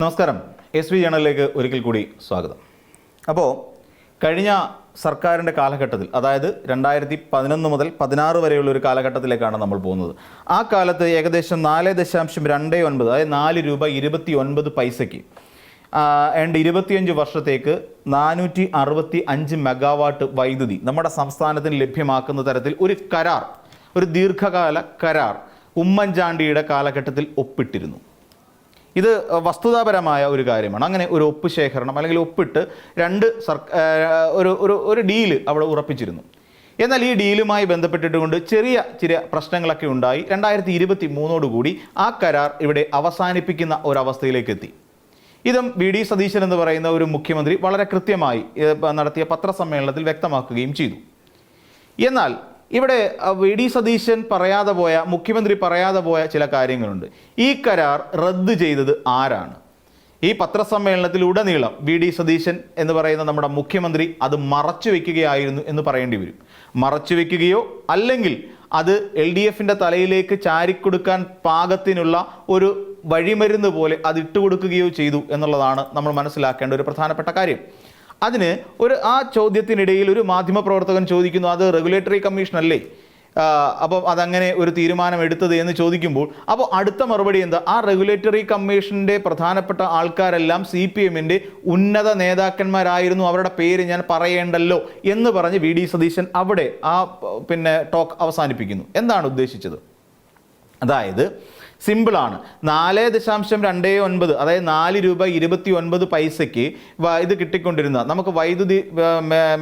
നമസ്കാരം. S V ജേണലിലേക്ക് ഒരിക്കൽ കൂടി സ്വാഗതം. അപ്പോൾ കഴിഞ്ഞ സർക്കാരിൻ്റെ കാലഘട്ടത്തിൽ, അതായത് 2011 മുതൽ 16 വരെയുള്ള ഒരു കാലഘട്ടത്തിലേക്കാണ് നമ്മൾ പോകുന്നത്. ആ കാലത്ത് ഏകദേശം 4.29, അതായത് 4 രൂപ 29 പൈസയ്ക്ക് 25 വർഷത്തേക്ക് 465 മെഗാവാട്ട് വൈദ്യുതി നമ്മുടെ സംസ്ഥാനത്തിന് ലഭ്യമാക്കുന്ന തരത്തിൽ ഒരു ദീർഘകാല കരാർ ഉമ്മൻചാണ്ടിയുടെ കാലഘട്ടത്തിൽ ഒപ്പിട്ടിരുന്നു. ഇത് വസ്തുതാപരമായ ഒരു കാര്യമാണ്. അങ്ങനെ ഒരു ഒപ്പ് ശേഖരണം അല്ലെങ്കിൽ ഒപ്പിട്ട് ഒരു ഡീല് അവിടെ ഉറപ്പിച്ചിരുന്നു. എന്നാൽ ഈ ഡീലുമായി ബന്ധപ്പെട്ടിട്ടുകൊണ്ട് ചില പ്രശ്നങ്ങളൊക്കെ ഉണ്ടായി. 2023 ആ കരാർ ഇവിടെ അവസാനിപ്പിക്കുന്ന ഒരവസ്ഥയിലേക്ക് എത്തി. ഇതും വി ഡി സതീശൻ എന്ന് പറയുന്ന ഒരു മുഖ്യമന്ത്രി വളരെ കൃത്യമായി നടത്തിയ പത്രസമ്മേളനത്തിൽ വ്യക്തമാക്കുകയും ചെയ്തു. എന്നാൽ ഇവിടെ വി ഡി സതീശൻ മുഖ്യമന്ത്രി പറയാതെ പോയ ചില കാര്യങ്ങളുണ്ട്. ഈ കരാർ റദ്ദ് ചെയ്തത് ആരാണ്? ഈ പത്രസമ്മേളനത്തിൽ ഉടനീളം വി ഡി സതീശൻ എന്ന് പറയുന്ന നമ്മുടെ മുഖ്യമന്ത്രി അത് മറച്ചു വെക്കുകയായിരുന്നു എന്ന് പറയേണ്ടി വരും. മറച്ചു വെക്കുകയോ അല്ലെങ്കിൽ അത് LDFന്റെ തലയിലേക്ക് ചാരിക്കൊടുക്കാൻ പാകത്തിനുള്ള ഒരു വഴിമരുന്ന് പോലെ അത് ഇട്ടുകൊടുക്കുകയോ ചെയ്തു എന്നുള്ളതാണ് നമ്മൾ മനസ്സിലാക്കേണ്ട ഒരു പ്രധാനപ്പെട്ട കാര്യം. ആ ചോദ്യത്തിനിടയിൽ ഒരു മാധ്യമപ്രവർത്തകൻ ചോദിക്കുന്നു, അത് റെഗുലേറ്ററി കമ്മീഷൻ അല്ലേ, അപ്പം അതങ്ങനെ ഒരു തീരുമാനം എടുത്തത് എന്ന് ചോദിക്കുമ്പോൾ അപ്പോൾ അടുത്ത മറുപടി എന്താ? ആ റെഗുലേറ്ററി കമ്മീഷൻ്റെ പ്രധാനപ്പെട്ട ആൾക്കാരെല്ലാം CPMന്റെ ഉന്നത നേതാക്കന്മാരായിരുന്നു, അവരുടെ പേര് ഞാൻ പറയേണ്ടല്ലോ എന്ന് പറഞ്ഞ് വി ഡി സതീശൻ അവിടെ ടോക്ക് അവസാനിപ്പിക്കുന്നു. എന്താണ് ഉദ്ദേശിച്ചത്? അതായത് സിമ്പിളാണ്. 4.29, അതായത് 4 രൂപ 29 പൈസയ്ക്ക് ഇത് കിട്ടിക്കൊണ്ടിരുന്ന നമുക്ക് വൈദ്യുതി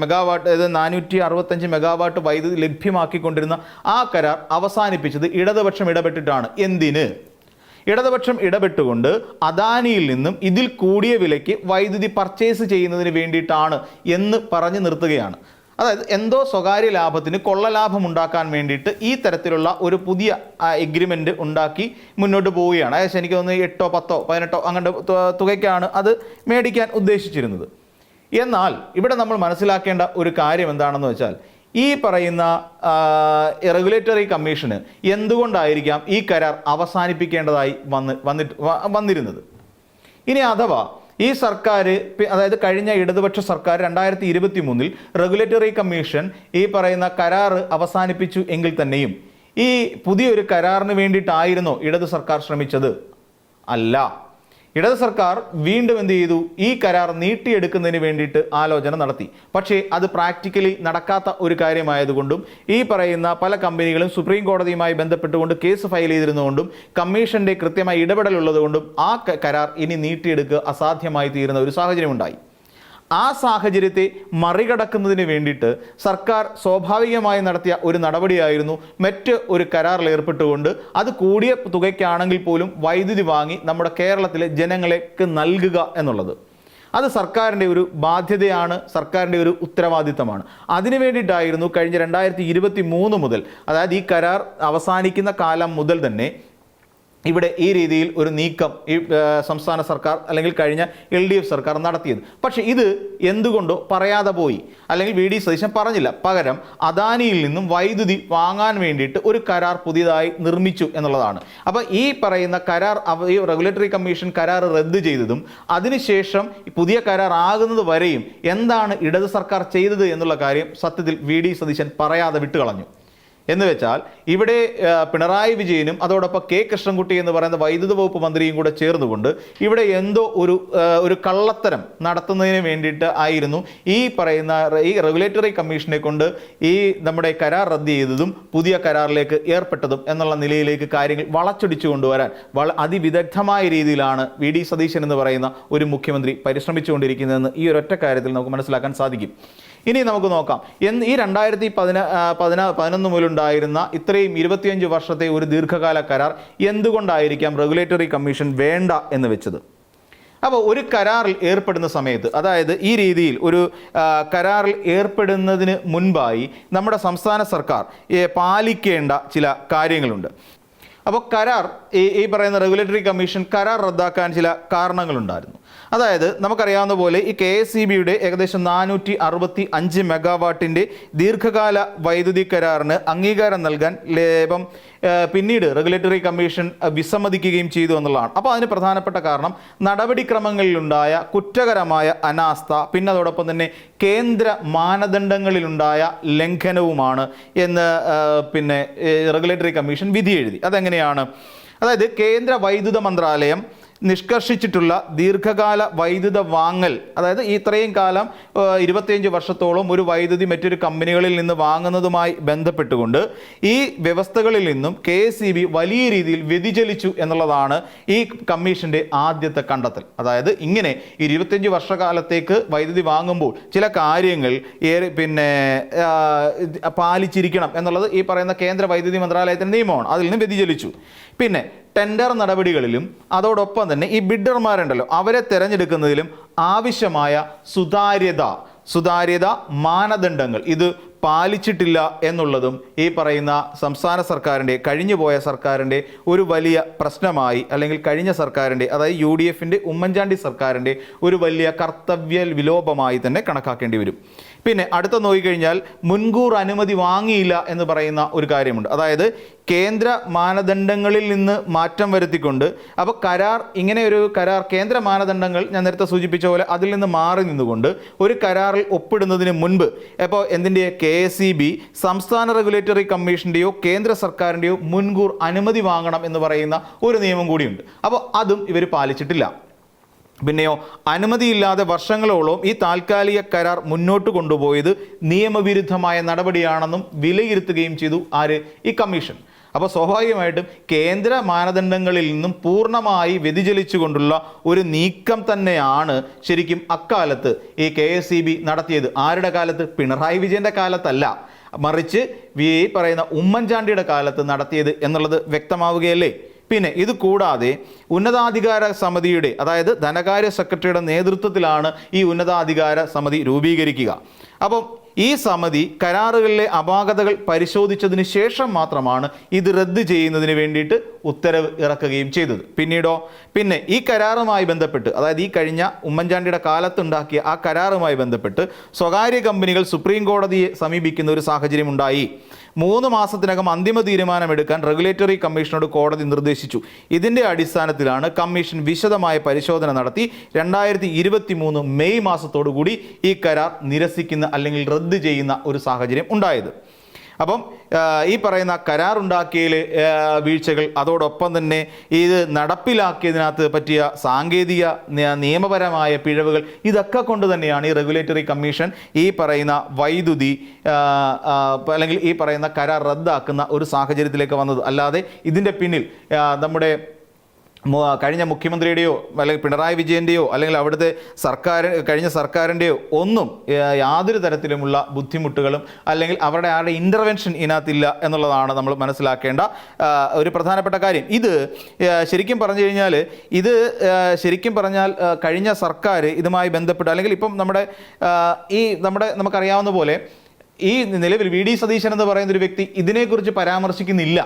മെഗാവാട്ട്, അതായത് 465 മെഗാവാട്ട് വൈദ്യുതി ലഭ്യമാക്കിക്കൊണ്ടിരുന്ന ആ കരാർ അവസാനിപ്പിച്ചത് ഇടതുപക്ഷം ഇടപെട്ടിട്ടാണ്. എന്തിന്? ഇടതുപക്ഷം ഇടപെട്ടുകൊണ്ട് അദാനിയിൽ നിന്നും ഇതിൽ കൂടിയ വിലയ്ക്ക് വൈദ്യുതി പർച്ചേസ് ചെയ്യുന്നതിന് വേണ്ടിയിട്ടാണ് എന്ന് പറഞ്ഞു നിർത്തുകയാണ്. അതായത് എന്തോ സ്വകാര്യ ലാഭത്തിന് കൊള്ളലാഭം ഉണ്ടാക്കാൻ വേണ്ടിയിട്ട് ഈ തരത്തിലുള്ള ഒരു പുതിയ എഗ്രിമെൻ്റ് ഉണ്ടാക്കി മുന്നോട്ട് പോവുകയാണ്. അതായത് എനിക്ക് തോന്നുന്നു 8, 10, 18 അങ്ങനെ തുകയ്ക്കാണ് അത് മേടിക്കാൻ ഉദ്ദേശിച്ചിരുന്നത്. എന്നാൽ ഇവിടെ നമ്മൾ മനസ്സിലാക്കേണ്ട ഒരു കാര്യം എന്താണെന്ന് വെച്ചാൽ, ഈ പറയുന്ന റെഗുലേറ്ററി കമ്മീഷന് എന്തുകൊണ്ടായിരിക്കാം ഈ കരാർ അവസാനിപ്പിക്കേണ്ടതായി വന്നിരുന്നത്? ഇനി അഥവാ ഈ സർക്കാർ, അതായത് കഴിഞ്ഞ ഇടതുപക്ഷ സർക്കാർ 2023 റെഗുലേറ്ററി കമ്മീഷൻ ഈ പറയുന്ന കരാർ അവസാനിപ്പിച്ചു എങ്കിൽ തന്നെയും ഈ പുതിയൊരു കരാറിന് വേണ്ടിയിട്ടായിരുന്നോ ഇടത് സർക്കാർ ശ്രമിച്ചത്? അല്ല. ഇടത് സർക്കാർ വീണ്ടും എന്ത് ചെയ്തു? ഈ കരാർ നീട്ടിയെടുക്കുന്നതിന് വേണ്ടിയിട്ട് ആലോചന നടത്തി. പക്ഷേ അത് പ്രാക്ടിക്കലി നടക്കാത്ത ഒരു കാര്യമായതുകൊണ്ടും ഈ പറയുന്ന പല കമ്പനികളും സുപ്രീം കോടതിയുമായി ബന്ധപ്പെട്ടുകൊണ്ട് കേസ് ഫയൽ ചെയ്തിരുന്നതുകൊണ്ടും കമ്മീഷന്റെ കൃത്യമായ ഇടപെടലുള്ളതുകൊണ്ടും ആ കരാർ ഇനി നീട്ടിയെടുക്കുക അസാധ്യമായി തീരുന്ന ഒരു സാഹചര്യമുണ്ടായി. ആ സാഹചര്യത്തെ മറികടക്കുന്നതിന് വേണ്ടിയിട്ട് സർക്കാർ സ്വാഭാവികമായി നടത്തിയ ഒരു നടപടിയായിരുന്നു മറ്റ് ഒരു കരാറിൽ ഏർപ്പെട്ടുകൊണ്ട് അത് കൂടിയ തുകയ്ക്കാണെങ്കിൽ പോലും വൈദ്യുതി വാങ്ങി നമ്മുടെ കേരളത്തിലെ ജനങ്ങൾക്ക് നൽകുക എന്നുള്ളത്. അത് സർക്കാരിൻ്റെ ഒരു ബാധ്യതയാണ്, സർക്കാരിൻ്റെ ഒരു ഉത്തരവാദിത്തമാണ്. അതിനു വേണ്ടിയിട്ടായിരുന്നു കഴിഞ്ഞ 2023 മുതൽ, അതായത് ഈ കരാർ അവസാനിക്കുന്ന കാലം മുതൽ തന്നെ ഇവിടെ ഈ രീതിയിൽ ഒരു നീക്കം ഈ സംസ്ഥാന സർക്കാർ അല്ലെങ്കിൽ കഴിഞ്ഞ LDF സർക്കാർ നടത്തിയത്. പക്ഷേ ഇത് എന്തുകൊണ്ടോ പറയാതെ പോയി, അല്ലെങ്കിൽ വി ഡി സതീശൻ പറഞ്ഞില്ല. പകരം അദാനിയിൽ നിന്നും വൈദ്യുതി വാങ്ങാൻ വേണ്ടിയിട്ട് ഒരു കരാർ പുതിയതായി നിർമ്മിച്ചു എന്നുള്ളതാണ്. അപ്പോൾ ഈ പറയുന്ന കരാർ, ഈ റെഗുലേറ്ററി കമ്മീഷൻ കരാർ റദ്ദ് ചെയ്തതും അതിനുശേഷം പുതിയ കരാർ ആകുന്നത് വരെയും എന്താണ് ഇടത് സർക്കാർ ചെയ്തത് എന്നുള്ള കാര്യം സത്യത്തിൽ വി ഡി സതീശൻ പറയാതെ വിട്ടുകളഞ്ഞു. എന്ന് വെച്ചാൽ ഇവിടെ പിണറായി വിജയനും അതോടൊപ്പം K കൃഷ്ണൻകുട്ടി എന്ന് പറയുന്ന വൈദ്യുത വകുപ്പ് മന്ത്രിയും കൂടെ ചേർന്നുകൊണ്ട് ഇവിടെ എന്തോ ഒരു കള്ളത്തരം നടത്തുന്നതിന് വേണ്ടിയിട്ട് ആയിരുന്നു ഈ പറയുന്ന ഈ റെഗുലേറ്ററി കമ്മീഷനെ കൊണ്ട് ഈ നമ്മുടെ കരാർ റദ്ദ് ചെയ്തതും പുതിയ കരാറിലേക്ക് ഏർപ്പെട്ടതും എന്നുള്ള നിലയിലേക്ക് കാര്യങ്ങൾ വളച്ചൊടിച്ചു കൊണ്ടുവരാൻ അതിവിദഗ്ധമായ രീതിയിലാണ് വി ഡി സതീശൻ എന്ന് പറയുന്ന ഒരു മുഖ്യമന്ത്രി പരിശ്രമിച്ചുകൊണ്ടിരിക്കുന്നതെന്ന് ഈ ഒരൊറ്റ കാര്യത്തിൽ നമുക്ക് മനസ്സിലാക്കാൻ സാധിക്കും. ഇനി നമുക്ക് നോക്കാം, ഈ 2011 മുതലുണ്ടായിരുന്ന ഇത്രയും 25 വർഷത്തെ ഒരു ദീർഘകാല കരാർ എന്തുകൊണ്ടായിരിക്കാം റെഗുലേറ്ററി കമ്മീഷൻ വേണ്ട എന്ന് വെച്ചത്? അപ്പോൾ ഒരു കരാറിൽ ഏർപ്പെടുന്ന സമയത്ത്, അതായത് ഈ രീതിയിൽ ഒരു കരാറിൽ ഏർപ്പെടുന്നതിന് മുൻപായി നമ്മുടെ സംസ്ഥാന സർക്കാർ പാലിക്കേണ്ട ചില കാര്യങ്ങളുണ്ട്. അപ്പോൾ ഈ പറയുന്ന റെഗുലേറ്ററി കമ്മീഷൻ കരാർ റദ്ദാക്കാൻ ചില കാരണങ്ങളുണ്ടായിരുന്നു. അതായത് നമുക്കറിയാവുന്ന പോലെ ഈ KSEBയുടെ ഏകദേശം 465 മെഗാവാട്ടിൻ്റെ ദീർഘകാല വൈദ്യുതി കരാറിന് അംഗീകാരം നൽകാൻ പിന്നീട് റെഗുലേറ്ററി കമ്മീഷൻ വിസമ്മതിക്കുകയും ചെയ്തു എന്നുള്ളതാണ്. അപ്പോൾ അതിന് പ്രധാനപ്പെട്ട കാരണം നടപടിക്രമങ്ങളിലുണ്ടായ കുറ്റകരമായ അനാസ്ഥ, പിന്നെ അതോടൊപ്പം തന്നെ കേന്ദ്ര മാനദണ്ഡങ്ങളിലുണ്ടായ ലംഘനവുമാണ് എന്ന് റെഗുലേറ്ററി കമ്മീഷൻ വിധി എഴുതി. അതെങ്ങനെയാണ്? അതായത് കേന്ദ്ര വൈദ്യുത മന്ത്രാലയം നിഷ്കർഷിച്ചിട്ടുള്ള ദീർഘകാല വൈദ്യുത വാങ്ങൽ, അതായത് ഇത്രയും കാലം 25 വർഷത്തോളം ഒരു വൈദ്യുതി മറ്റൊരു കമ്പനികളിൽ നിന്ന് വാങ്ങുന്നതുമായി ബന്ധപ്പെട്ടുകൊണ്ട് ഈ വ്യവസ്ഥകളിൽ നിന്നും KSEB വലിയ രീതിയിൽ വ്യതിചലിച്ചു എന്നുള്ളതാണ് ഈ കമ്മീഷന്റെ ആദ്യത്തെ കണ്ടെത്തൽ. അതായത് ഇങ്ങനെ 25 വർഷകാലത്തേക്ക് വൈദ്യുതി വാങ്ങുമ്പോൾ ചില കാര്യങ്ങൾ പാലിച്ചിരിക്കണം എന്നുള്ളത് ഈ പറയുന്ന കേന്ദ്ര വൈദ്യുതി മന്ത്രാലയത്തിൻ്റെ നിയമമാണ്. അതിൽ നിന്ന് വ്യതിചലിച്ചു. പിന്നെ ടെൻഡർ നടപടികളിലും അതോടൊപ്പം തന്നെ ഈ ബിഡർമാരുണ്ടല്ലോ അവരെ തിരഞ്ഞെടുക്കുന്നതിലും ആവശ്യമായ സുതാര്യത മാനദണ്ഡങ്ങൾ ഇത് പാലിച്ചിട്ടില്ല എന്നുള്ളതും ഈ പറയുന്ന സംസ്ഥാന സർക്കാരിൻ്റെ, കഴിഞ്ഞുപോയ സർക്കാരിൻ്റെ ഒരു വലിയ പ്രശ്നമായി, അല്ലെങ്കിൽ കഴിഞ്ഞ സർക്കാരിൻ്റെ, അതായത് UDFൻ്റെ ഉമ്മൻചാണ്ടി സർക്കാരിൻ്റെ ഒരു വലിയ കർത്തവ്യ വിലോപമായി തന്നെ കണക്കാക്കേണ്ടി വരും. പിന്നെ അടുത്ത നോക്കിക്കഴിഞ്ഞാൽ മുൻകൂർ അനുമതി വാങ്ങിയില്ല എന്ന് പറയുന്ന ഒരു കാര്യമുണ്ട്. അതായത് കേന്ദ്ര മാനദണ്ഡങ്ങളിൽ നിന്ന് മാറ്റം വരുത്തിക്കൊണ്ട്, അപ്പോൾ ഇങ്ങനെ ഒരു കരാർ കേന്ദ്ര മാനദണ്ഡങ്ങൾ ഞാൻ നേരത്തെ സൂചിപ്പിച്ച പോലെ അതിൽ നിന്ന് മാറി നിന്നുകൊണ്ട് ഒരു കരാറിൽ ഒപ്പിടുന്നതിന് മുൻപ് ഇപ്പോൾ KSEB സംസ്ഥാന റെഗുലേറ്ററി കമ്മീഷൻ്റെയോ കേന്ദ്ര സർക്കാരിൻ്റെയോ മുൻകൂർ അനുമതി വാങ്ങണം എന്ന് പറയുന്ന ഒരു നിയമം കൂടിയുണ്ട്. അപ്പോൾ അതും ഇവർ പാലിച്ചിട്ടില്ല. പിന്നെയോ അനുമതിയില്ലാതെ വർഷങ്ങളോളം ഈ താൽക്കാലിക കരാർ മുന്നോട്ട് കൊണ്ടുപോയത് നിയമവിരുദ്ധമായ നടപടിയാണെന്നും വിലയിരുത്തുകയും ചെയ്തു ഈ കമ്മീഷൻ. അപ്പോൾ സ്വാഭാവികമായിട്ടും കേന്ദ്ര മാനദണ്ഡങ്ങളിൽ നിന്നും പൂർണ്ണമായി വ്യതിചലിച്ചുകൊണ്ടുള്ള ഒരു നീക്കം തന്നെയാണ് ശരിക്കും അക്കാലത്ത് ഈ KSEB നടത്തിയത്. ആരുടെ കാലത്ത്? പിണറായി വിജയൻ്റെ കാലത്തല്ല, മറിച്ച് ഈ പറയുന്ന ഉമ്മൻചാണ്ടിയുടെ കാലത്ത് നടത്തിയത് എന്നുള്ളത് വ്യക്തമാവുകയല്ലേ. പിന്നെ ഇത് കൂടാതെ ഉന്നതാധികാര സമിതിയുടെ, അതായത് ധനകാര്യ സെക്രട്ടറിയുടെ നേതൃത്വത്തിലാണ് ഈ ഉന്നതാധികാര സമിതി രൂപീകരിക്കുക. അപ്പം ഈ സമിതി കരാറുകളിലെ അപാകതകൾ പരിശോധിച്ചതിന് ശേഷം മാത്രമാണ് ഇത് റദ്ദ് ചെയ്യുന്നതിന് വേണ്ടിയിട്ട് ഉത്തരവ് ഇറക്കുകയും ചെയ്തത്. പിന്നെ ഈ കരാറുമായി ബന്ധപ്പെട്ട്, അതായത് ഈ കഴിഞ്ഞ ഉമ്മൻചാണ്ടിയുടെ കാലത്തുണ്ടാക്കിയ ആ കരാറുമായി ബന്ധപ്പെട്ട് സ്വകാര്യ കമ്പനികൾ സുപ്രീം കോടതിയെ സമീപിക്കുന്ന ഒരു സാഹചര്യം ഉണ്ടായി. 3 മാസത്തിനകം അന്തിമ തീരുമാനമെടുക്കാൻ റെഗുലേറ്ററി കമ്മീഷനോട് കോടതി നിർദ്ദേശിച്ചു. ഇതിൻ്റെ അടിസ്ഥാനത്തിലാണ് കമ്മീഷൻ വിശദമായ പരിശോധന നടത്തി 2023 മെയ് മാസത്തോടു കൂടി ഈ കരാർ നിരസിക്കുന്ന അല്ലെങ്കിൽ റദ്ദ് ചെയ്യുന്ന ഒരു സാഹചര്യം ഉണ്ടായത്. അപ്പം ഈ പറയുന്ന കരാറുണ്ടാക്കിയതിൽ വീഴ്ചകൾ, അതോടൊപ്പം തന്നെ ഇത് നടപ്പിലാക്കിയതിനകത്ത് പറ്റിയ സാങ്കേതിക നിയമപരമായ പിഴവുകൾ, ഇതൊക്കെ കൊണ്ട് തന്നെയാണ് ഈ റെഗുലേറ്ററി കമ്മീഷൻ ഈ പറയുന്ന വൈദ്യുതി അല്ലെങ്കിൽ ഈ പറയുന്ന കരാർ റദ്ദാക്കുന്ന ഒരു സാഹചര്യത്തിലേക്ക് വന്നത്. അല്ലാതെ ഇതിൻ്റെ പിന്നിൽ നമ്മുടെ കഴിഞ്ഞ മുഖ്യമന്ത്രിയുടെയോ അല്ലെങ്കിൽ പിണറായി വിജയൻ്റെയോ അല്ലെങ്കിൽ അവിടുത്തെ കഴിഞ്ഞ സർക്കാരിൻ്റെയോ ഒന്നും യാതൊരു തരത്തിലുമുള്ള ബുദ്ധിമുട്ടുകളും അല്ലെങ്കിൽ ആരുടെ ഇൻ്റർവെൻഷൻ ഇതിനകത്തില്ല എന്നുള്ളതാണ് നമ്മൾ മനസ്സിലാക്കേണ്ട ഒരു പ്രധാനപ്പെട്ട കാര്യം. ഇത് ശരിക്കും പറഞ്ഞു കഴിഞ്ഞാൽ കഴിഞ്ഞ സർക്കാർ ഇതുമായി ബന്ധപ്പെട്ട്, അല്ലെങ്കിൽ ഇപ്പം നമുക്കറിയാവുന്ന പോലെ ഈ നിലവിൽ VD സതീശൻ എന്ന് പറയുന്ന ഒരു വ്യക്തി ഇതിനെക്കുറിച്ച് പരാമർശിക്കുന്നില്ല.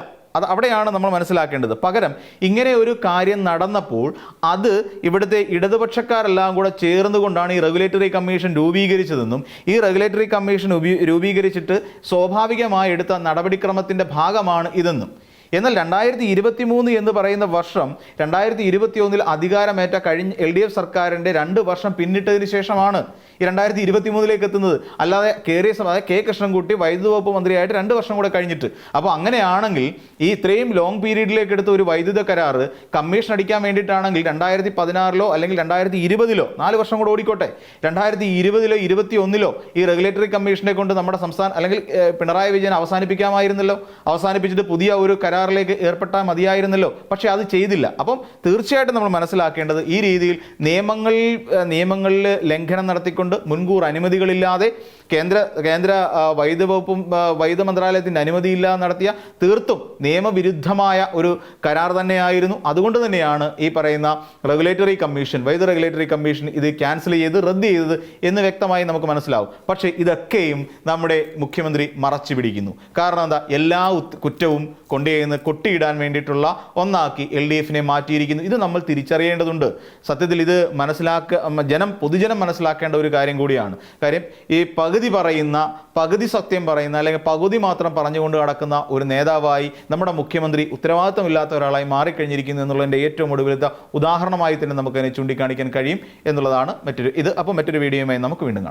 അവിടെയാണ് നമ്മൾ മനസ്സിലാക്കേണ്ടത്. പകരം ഇങ്ങനെ ഒരു കാര്യം നടന്നപ്പോൾ അത് ഇവിടുത്തെ ഇടതുപക്ഷക്കാരെല്ലാം കൂടെ ചേർന്നുകൊണ്ടാണ് ഈ റെഗുലേറ്ററി കമ്മീഷൻ രൂപീകരിച്ചതെന്നും ഈ റെഗുലേറ്ററി കമ്മീഷൻ രൂപീകരിച്ചിട്ട് സ്വാഭാവികമായി എടുത്ത നടപടിക്രമത്തിൻ്റെ ഭാഗമാണ് ഇതെന്നും. എന്നാൽ 2023 എന്ന് പറയുന്ന വർഷം 2021 അധികാരമേറ്റ കഴിഞ്ഞ LDF സർക്കാരിൻ്റെ 2 വർഷം പിന്നിട്ടതിന് ശേഷമാണ് ഈ 2023 എത്തുന്നത്. അല്ലാതെ K കൃഷ്ണൻകുട്ടി വൈദ്യുതി വകുപ്പ് മന്ത്രിയായിട്ട് 2 വർഷം കൂടെ കഴിഞ്ഞിട്ട്. അപ്പോൾ അങ്ങനെയാണെങ്കിൽ ഈ ഇത്രയും ലോങ് പീരീഡിലേക്ക് എടുത്ത ഒരു വൈദ്യുത കരാറ് കമ്മീഷൻ അടിക്കാൻ വേണ്ടിയിട്ടാണെങ്കിൽ 2016 അല്ലെങ്കിൽ 2020 4 വർഷം കൂടെ ഓടിക്കോട്ടെ, 2020 21 ഈ റെഗുലേറ്ററി കമ്മീഷനെ കൊണ്ട് നമ്മുടെ സംസ്ഥാനം അല്ലെങ്കിൽ പിണറായി വിജയൻ അവസാനിപ്പിക്കാമായിരുന്നല്ലോ. അവസാനിപ്പിച്ചിട്ട് പുതിയ ഒരു കരാറിലേക്ക് ഏർപ്പെട്ടാൽ മതിയായിരുന്നല്ലോ. പക്ഷേ അത് ചെയ്തില്ല. അപ്പം തീർച്ചയായിട്ടും നമ്മൾ മനസ്സിലാക്കേണ്ടത് ഈ രീതിയിൽ നിയമങ്ങളിൽ ലംഘനം നടത്തിക്കൊണ്ട് മുൻകൂർ അനുമതികളില്ലാതെ കേന്ദ്ര വൈദ്യുത വകുപ്പും വൈദ്യുത മന്ത്രാലയത്തിൻ്റെ അനുമതിയില്ലാതെ നടത്തിയ തീർത്തും നിയമവിരുദ്ധമായ ഒരു കരാർ തന്നെയായിരുന്നു. അതുകൊണ്ട് തന്നെയാണ് ഈ പറയുന്ന വൈദ്യുത റെഗുലേറ്ററി കമ്മീഷൻ ഇത് ക്യാൻസൽ ചെയ്ത് റദ്ദ് ചെയ്തത് എന്ന് വ്യക്തമായി നമുക്ക് മനസ്സിലാവും. പക്ഷേ ഇതൊക്കെയും നമ്മുടെ മുഖ്യമന്ത്രി മറച്ചു പിടിക്കുന്നു. കാരണം എന്താ? എല്ലാ കുറ്റവും കൊണ്ടുചെയ്യുന്നത് നിന്ന് കൊട്ടിയിടാൻ വേണ്ടിയിട്ടുള്ള ഒന്നാക്കി LDFനെ മാറ്റിയിരിക്കുന്നു. ഇത് നമ്മൾ തിരിച്ചറിയേണ്ടതുണ്ട്. സത്യത്തിൽ ഇത് പൊതുജനം മനസ്സിലാക്കേണ്ട ഒരു കാര്യം കൂടിയാണ്. കാര്യം ഈ പകുതി സത്യം പറയുന്ന അല്ലെങ്കിൽ പകുതി മാത്രം പറഞ്ഞുകൊണ്ട് നടക്കുന്ന ഒരു നേതാവായി നമ്മുടെ മുഖ്യമന്ത്രി ഉത്തരവാദിത്തമില്ലാത്ത ഒരാളായി മാറിക്കഴിഞ്ഞിരിക്കുന്നു എന്നുള്ളതിൻ്റെ ഏറ്റവും ഒടുവിലത്തെ ഉദാഹരണമായി തന്നെ നമുക്കതിനെ ചൂണ്ടിക്കാണിക്കാൻ കഴിയും എന്നുള്ളതാണ് മറ്റൊരു വീഡിയോയുമായി നമുക്ക് വീണ്ടും കാണാം.